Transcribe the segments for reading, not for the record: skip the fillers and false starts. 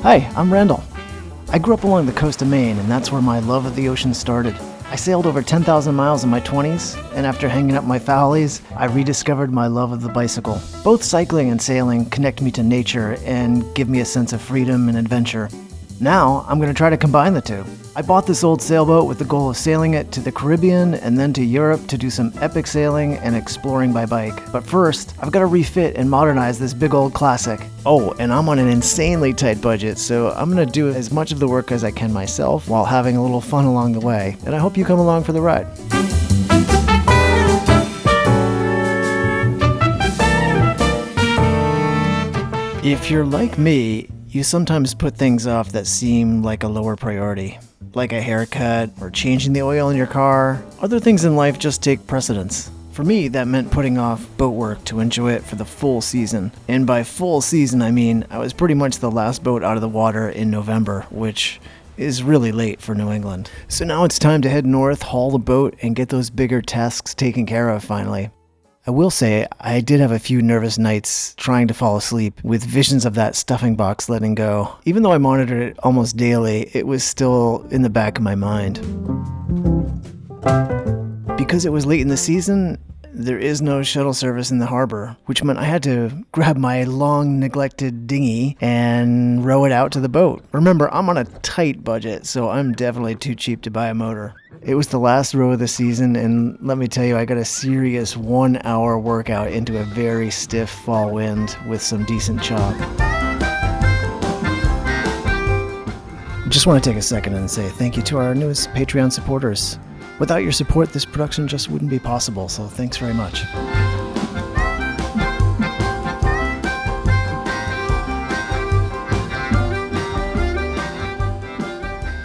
Hi, I'm Randall. I grew up along the coast of Maine, and that's where my love of the ocean started. I sailed over 10,000 miles in my 20s, and after hanging up my Fowleys, I rediscovered my love of the bicycle. Both cycling and sailing connect me to nature and give me a sense of freedom and adventure. Now, I'm going to try to combine the two. I bought this old sailboat with the goal of sailing it to the Caribbean and then to Europe to do some epic sailing and exploring by bike. But first, I've got to refit and modernize this big old classic. Oh, and I'm on an insanely tight budget, so I'm going to do as much of the work as I can myself while having a little fun along the way. And I hope you come along for the ride. If you're like me, you sometimes put things off that seem like a lower priority, like a haircut or changing the oil in your car. Other things in life just take precedence. For me, that meant putting off boat work to enjoy it for the full season. And by full season, I mean I was pretty much the last boat out of the water in November, which is really late for New England. So now it's time to head north, haul the boat, and get those bigger tasks taken care of finally. I will say, I did have a few nervous nights trying to fall asleep with visions of that stuffing box letting go. Even though I monitored it almost daily, it was still in the back of my mind. Because it was late in the season, there is no shuttle service in the harbor, which meant I had to grab my long neglected dinghy and row it out to the boat. Remember, I'm on a tight budget, so I'm definitely too cheap to buy a motor. It was the last row of the season, and let me tell you, I got a serious 1-hour workout into a very stiff fall wind with some decent chop. Just want to take a second and say thank you to our newest Patreon supporters. Without your support, this production just wouldn't be possible, so thanks very much.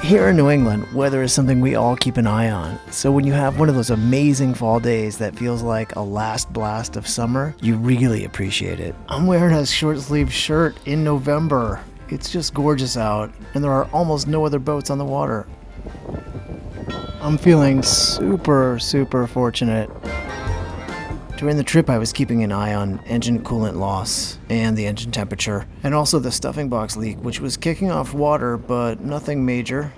Here in New England, weather is something we all keep an eye on. So when you have one of those amazing fall days that feels like a last blast of summer, you really appreciate it. I'm wearing a short-sleeved shirt in November. It's just gorgeous out, and there are almost no other boats on the water. I'm feeling super fortunate. During the trip, I was keeping an eye on engine coolant loss and the engine temperature, and also the stuffing box leak, which was kicking off water, but nothing major.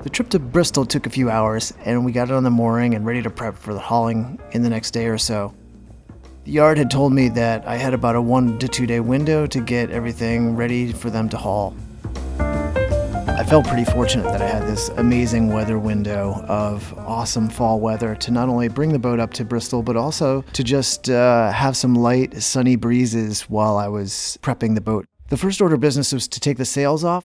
The trip to Bristol took a few hours, and we got it on the mooring and ready to prep for the hauling in the next day or so. The yard had told me that I had about a 1 to 2 day window to get everything ready for them to haul. I felt pretty fortunate that I had this amazing weather window of awesome fall weather to not only bring the boat up to Bristol, but also to just have some light, sunny breezes while I was prepping the boat. The first order of business was to take the sails off.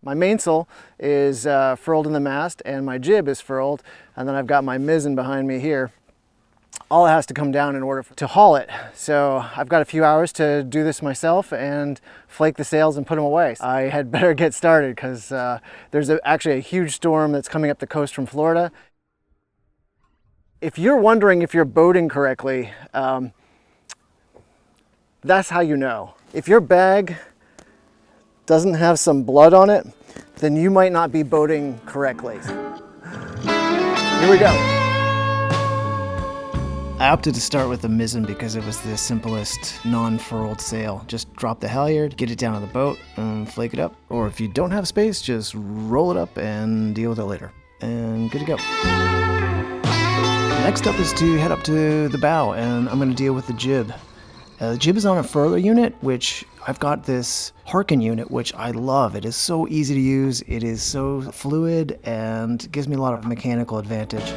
My mainsail is furled in the mast, and my jib is furled, and then I've got my mizzen behind me here. All has to come down in order to haul it. So I've got a few hours to do this myself and flake the sails and put them away. I had better get started because there's actually a huge storm that's coming up the coast from Florida. If you're wondering if you're boating correctly, that's how you know. If your bag doesn't have some blood on it, then you might not be boating correctly. Here we go. I opted to start with the mizzen because it was the simplest non-furled sail. Just drop the halyard, get it down on the boat, and flake it up. Or if you don't have space, just roll it up and deal with it later. And good to go. Next up is to head up to the bow, and I'm going to deal with the jib. The jib is on a furler unit, which I've got this Harken unit, which I love. It is so easy to use, it is so fluid, and gives me a lot of mechanical advantage.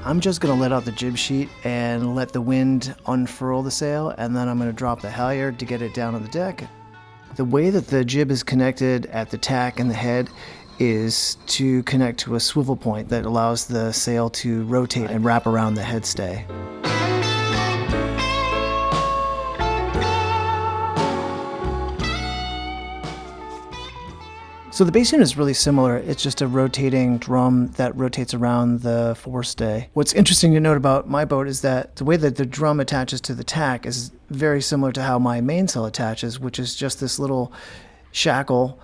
I'm just going to let out the jib sheet and let the wind unfurl the sail, and then I'm going to drop the halyard to get it down on the deck. The way that the jib is connected at the tack and the head is to connect to a swivel point that allows the sail to rotate and wrap around the headstay. So the base unit is really similar. It's just a rotating drum that rotates around the forestay. What's interesting to note about my boat is that the way that the drum attaches to the tack is very similar to how my mainsail attaches, which is just this little shackle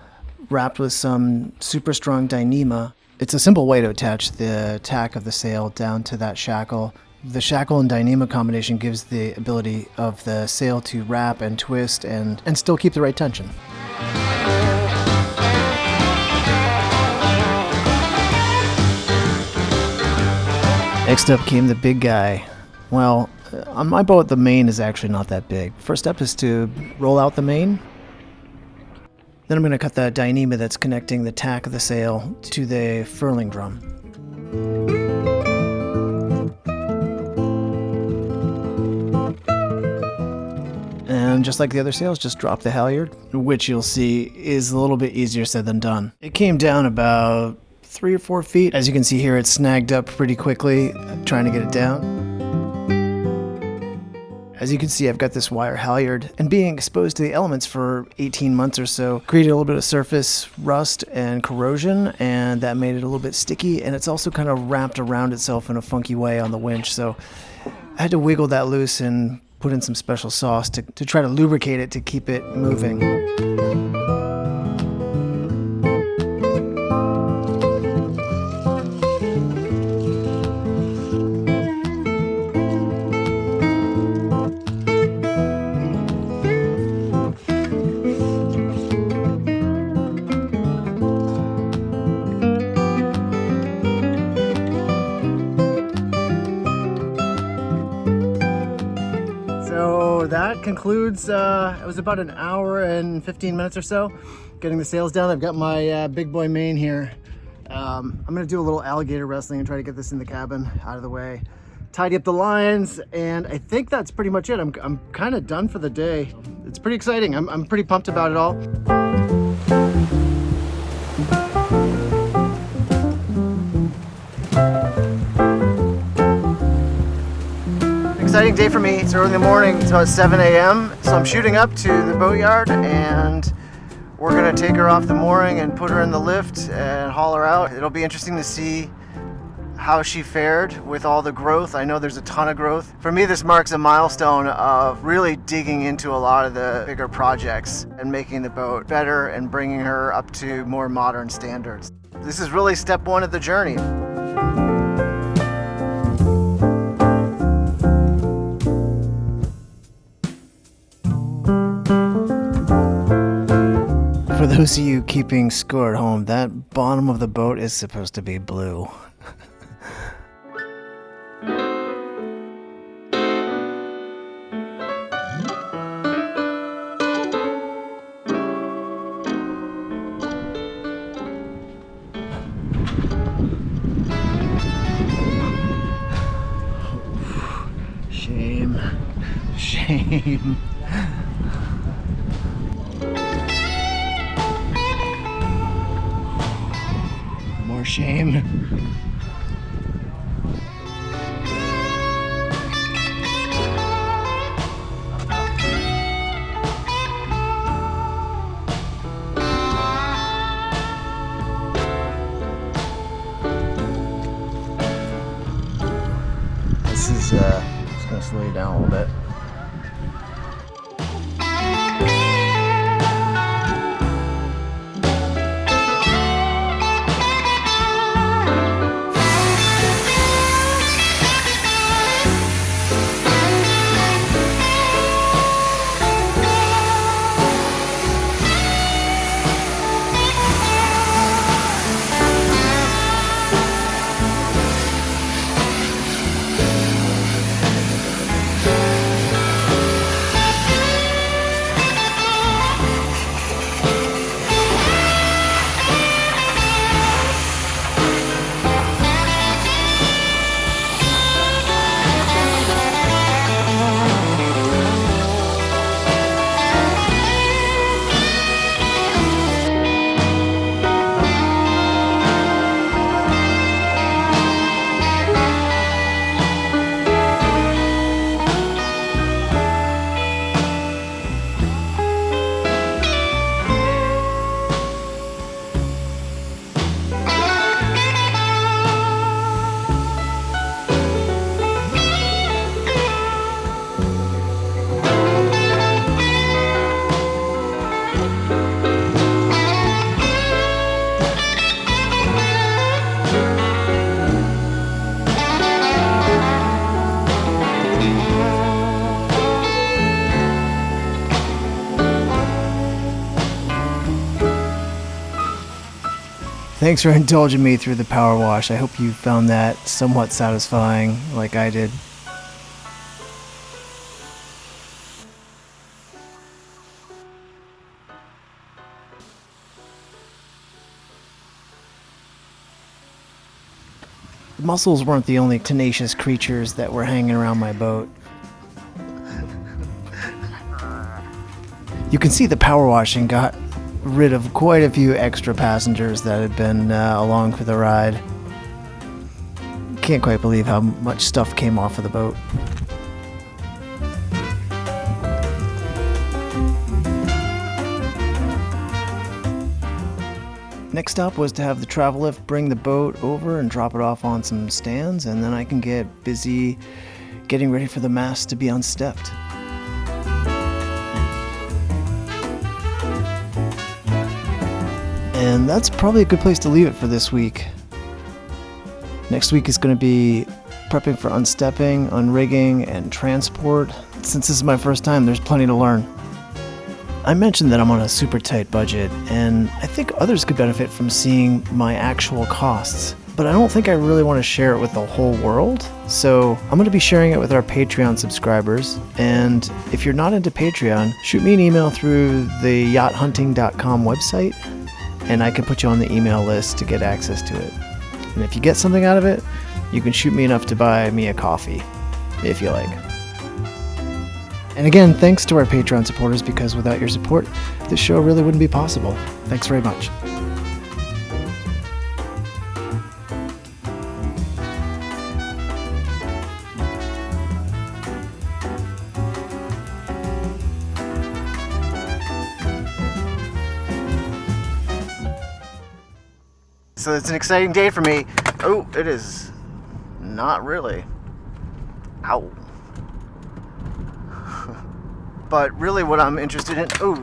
wrapped with some super strong Dyneema. It's a simple way to attach the tack of the sail down to that shackle. The shackle and Dyneema combination gives the ability of the sail to wrap and twist and still keep the right tension. Next up came the big guy. Well, on my boat, the main is actually not that big. First step is to roll out the main. Then I'm going to cut the dyneema that's connecting the tack of the sail to the furling drum. And just like the other sails, just drop the halyard, which you'll see is a little bit easier said than done. It came down about 3 or 4 feet. As you can see here, it's snagged up pretty quickly, trying to get it down. As you can see, I've got this wire halyard, and being exposed to the elements for 18 months or so created a little bit of surface rust and corrosion, and that made it a little bit sticky, and it's also kind of wrapped around itself in a funky way on the winch, so I had to wiggle that loose and put in some special sauce to try to lubricate it to keep it moving. So that concludes, it was about an hour and 15 minutes or so getting the sails down. I've got my big boy main here. I'm gonna do a little alligator wrestling and try to get this in the cabin out of the way. Tidy up the lines, and I think that's pretty much it. I'm kind of done for the day. It's pretty exciting. I'm pretty pumped about it all. Exciting day for me. It's early in the morning. It's about 7 a.m. So I'm shooting up to the boatyard, and we're gonna take her off the mooring and put her in the lift and haul her out. It'll be interesting to see how she fared with all the growth. I know there's a ton of growth. For me, this marks a milestone of really digging into a lot of the bigger projects and making the boat better and bringing her up to more modern standards. This is really step one of the journey. For those of you keeping score at home, that bottom of the boat is supposed to be blue. Shame. Shame. More shame. This is just gonna slow you down a little bit. Thanks for indulging me through the power wash. I hope you found that somewhat satisfying, like I did. The mussels weren't the only tenacious creatures that were hanging around my boat. You can see the power washing got rid of quite a few extra passengers that had been along for the ride. Can't quite believe how much stuff came off of the boat. Next stop was to have the travel lift bring the boat over and drop it off on some stands, and then I can get busy getting ready for the mast to be unstepped. And that's probably a good place to leave it for this week. Next week is going to be prepping for unstepping, unrigging, and transport. Since this is my first time, there's plenty to learn. I mentioned that I'm on a super tight budget, and I think others could benefit from seeing my actual costs. But I don't think I really want to share it with the whole world, so I'm going to be sharing it with our Patreon subscribers. And if you're not into Patreon, shoot me an email through the yachthunting.com website, and I can put you on the email list to get access to it. And if you get something out of it, you can shoot me enough to buy me a coffee, if you like. And again, thanks to our Patreon supporters, because without your support, this show really wouldn't be possible. Thanks very much. So it's an exciting day for me. Oh, it is not really. Ow. But really what I'm interested in, oh